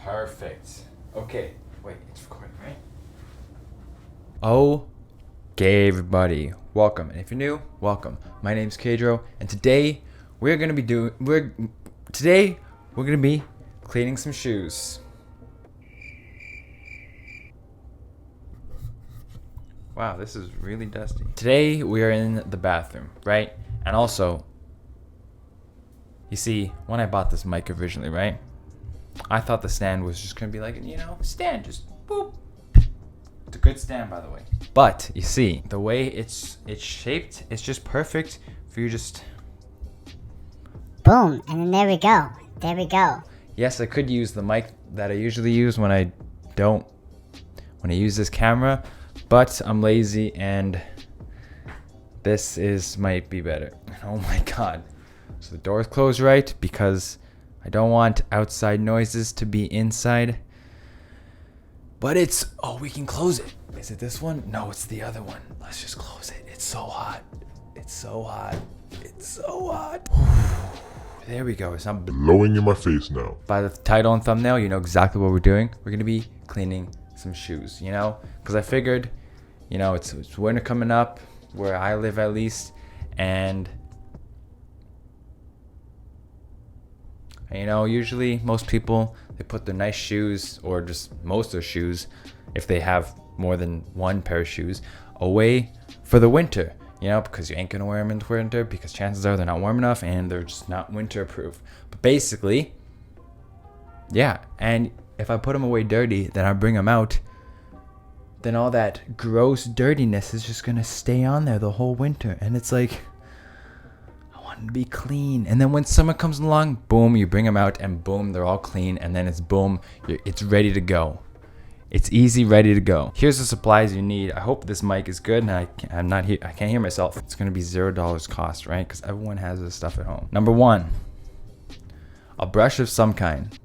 Perfect. Okay, wait, it's recording, right? Okay, everybody, welcome. And if you're new, welcome. My name's Kadro, and today we're gonna be cleaning some shoes. Wow, this is really dusty. Today we are in the bathroom, right? And also, you see, when I bought this mic originally, right? I thought the stand was just gonna be like, stand, just boop. It's a good stand, by the way. But you see, the way it's shaped, it's just perfect for you just. Boom, and then there we go. There we go. Yes, I could use the mic that I usually use when I use this camera, but I'm lazy and this might be better. Oh my god. So the door's closed right because I don't want outside noises to be inside. But we can close it. Is it this one? No, it's the other one. Let's just close it. It's so hot. It's so hot. It's so hot. There we go. It's not blowing in my face now. By the title and thumbnail, you know exactly what we're doing. We're going to be cleaning some shoes, because I figured, it's winter coming up where I live at least. And usually most people, they put their nice shoes or just most of their shoes, if they have more than one pair of shoes, away for the winter, because you ain't gonna wear them in the winter because chances are they're not warm enough and they're just not winter proof. But basically, yeah, and if I put them away dirty, then I bring them out, then all that gross dirtiness is just gonna stay on there the whole winter. And it's like, to be clean. And then when summer comes along, boom, you bring them out and boom, they're all clean. And then it's boom, it's ready to go. It's easy, ready to go. Here's the supplies you need. I hope this mic is good and I can't hear myself. It's gonna be $0 cost, right? Because everyone has this stuff at home. Number one, a brush of some kind.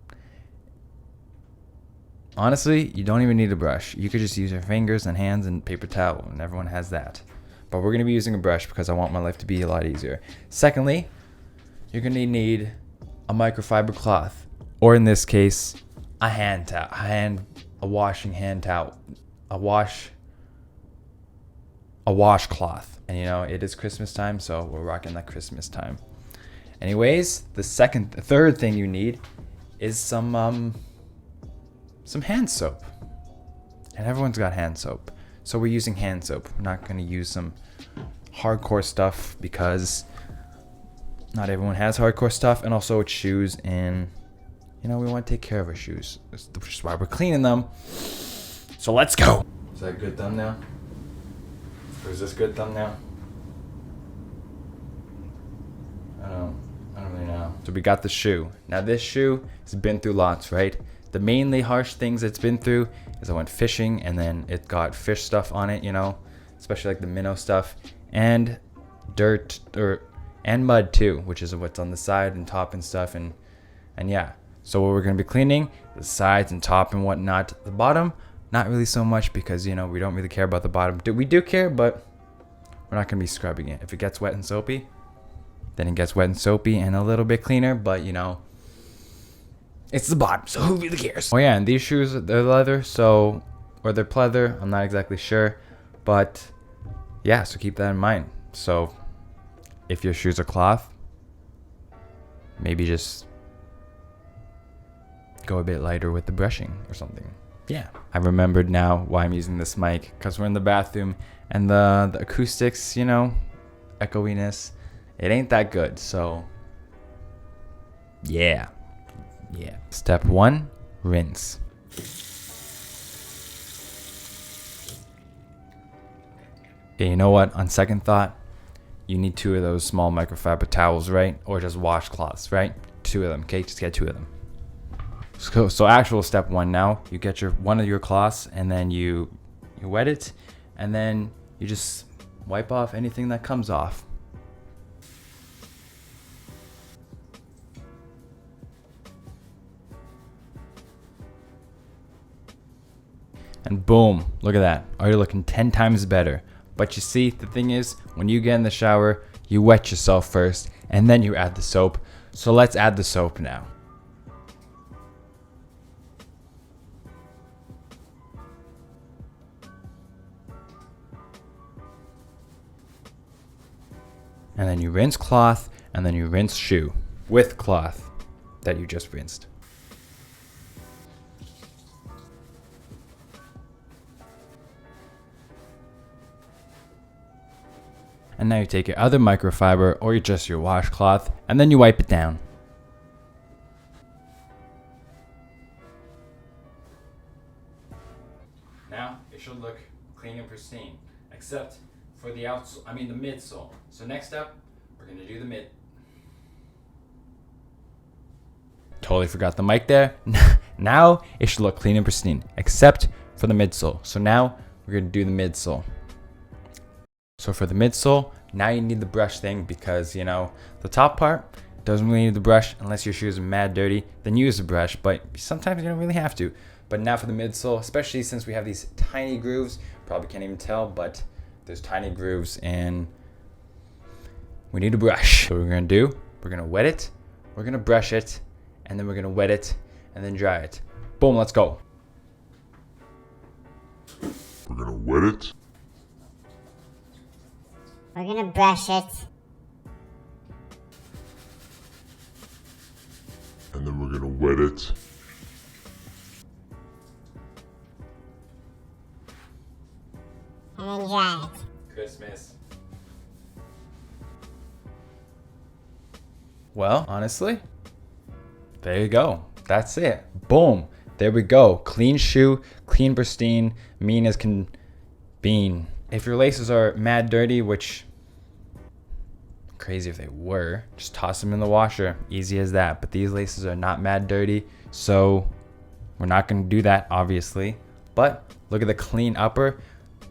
Honestly, you don't even need a brush. You could just use your fingers and hands and paper towel, and everyone has that. But we're going to be using a brush because I want my life to be a lot easier. Secondly, you're going to need a microfiber cloth, or in this case, a hand towel, a washcloth. And it is Christmas time, so we're rocking that Christmas time. Anyways, the third thing you need is some hand soap. And everyone's got hand soap. So we're using hand soap. We're not going to use some hardcore stuff because not everyone has hardcore stuff. And also it's shoes, and we want to take care of our shoes, which is why we're cleaning them. So let's go. Is that a good thumbnail? Or is this good thumbnail? I don't really know. So we got the shoe. Now this shoe has been through lots, right? The mainly harsh things it's been through is I went fishing and then it got fish stuff on it, especially like the minnow stuff, and dirt and mud too, which is what's on the side and top and stuff. And yeah, so what we're going to be cleaning, the sides and top and whatnot. The bottom, not really so much because, we don't really care about the bottom. We do care, but we're not going to be scrubbing it. If it gets wet and soapy, then it gets wet and soapy and a little bit cleaner, but it's the bottom, so who really cares? Oh yeah, and these shoes, they're leather, or they're pleather, I'm not exactly sure. But yeah, so keep that in mind. So if your shoes are cloth, maybe just go a bit lighter with the brushing or something. Yeah, I remembered now why I'm using this mic, because we're in the bathroom and the acoustics, echoiness, it ain't that good. So yeah. Step 1, rinse. Okay, you know what? On second thought, you need 2 of those small microfiber towels, right? Or just washcloths, right? 2 of them, okay? Just get 2 of them. So actual step 1 now, you get one of your cloths and then you wet it, and then you just wipe off anything that comes off. And boom, look at that. Already looking 10 times better. But you see, the thing is, when you get in the shower, you wet yourself first, and then you add the soap. So let's add the soap now. and then you rinse cloth, and then you rinse shoe with cloth that you just rinsed. And now you take your other microfiber or just your washcloth, and then you wipe it down. Now it should look clean and pristine, except for the the midsole. So next up, we're gonna do the mid. Totally forgot the mic there. Now it should look clean and pristine, except for the midsole. So now we're gonna do the midsole. So for the midsole, now you need the brush thing because, you know, the top part doesn't really need the brush unless your shoes are mad dirty. Then use the brush, but sometimes you don't really have to. But now for the midsole, especially since we have these tiny grooves, probably can't even tell, but there's tiny grooves and we need a brush. So what we're gonna do, we're gonna wet it, we're gonna brush it, and then we're gonna wet it and then dry it. Boom, let's go. We're gonna wet it. We're gonna brush it. And then we're gonna wet it. And then dry it. Christmas. Well, honestly, there you go. That's it. Boom. There we go. Clean shoe, clean, pristine, mean as can bean. If your laces are mad dirty, which crazy if they were, just toss them in the washer. Easy as that. But these laces are not mad dirty, so we're not going to do that, obviously. But look at the clean upper.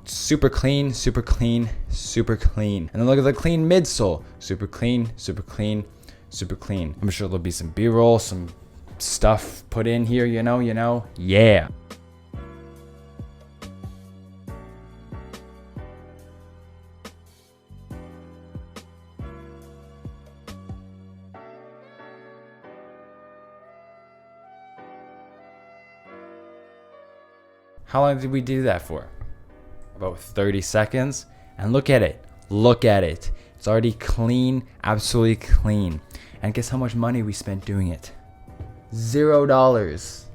Super clean, super clean, super clean. And then look at the clean midsole. Super clean, super clean, super clean. I'm sure there'll be some B-roll, some stuff put in here, you know, yeah. How long did we do that for? About 30 seconds. And look at it. Look at it. It's already clean, absolutely clean. And guess how much money we spent doing it? $0. $0.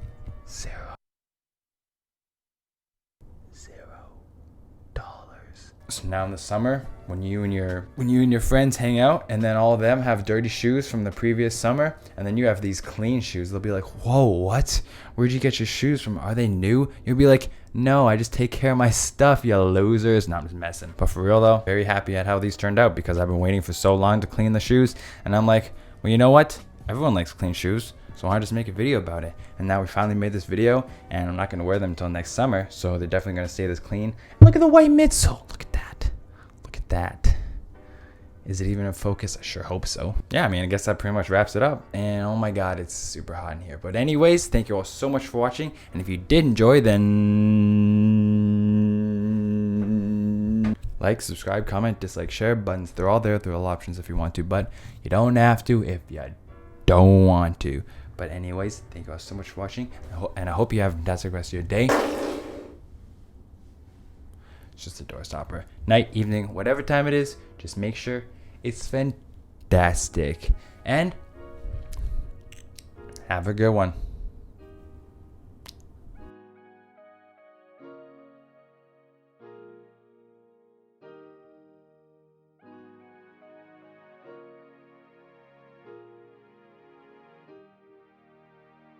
So now in the summer, when you and your friends hang out, and then all of them have dirty shoes from the previous summer, and then you have these clean shoes, they'll be like, "Whoa, what? Where'd you get your shoes from? Are they new?" You'll be like, "No, I just take care of my stuff, you losers." No, I'm just messing. But for real though, very happy at how these turned out because I've been waiting for so long to clean the shoes, and I'm like, well, you know what? Everyone likes clean shoes, so why not just make a video about it? And now we finally made this video, and I'm not gonna wear them until next summer, so they're definitely gonna stay this clean. And look at the white midsole. Look at that. Look at that. Is it even in focus? I sure hope so. Yeah, I mean, I guess that pretty much wraps it up. And oh my god, it's super hot in here. But anyways, thank you all so much for watching. And if you did enjoy, then like, subscribe, comment, dislike, share buttons. They're all there. They're all options if you want to, but you don't have to if you don't want to. But anyways, thank you all so much for watching. And I hope you have a fantastic rest of your day. It's just a door stopper. Night, evening, whatever time it is, just make sure it's fantastic. And have a good one.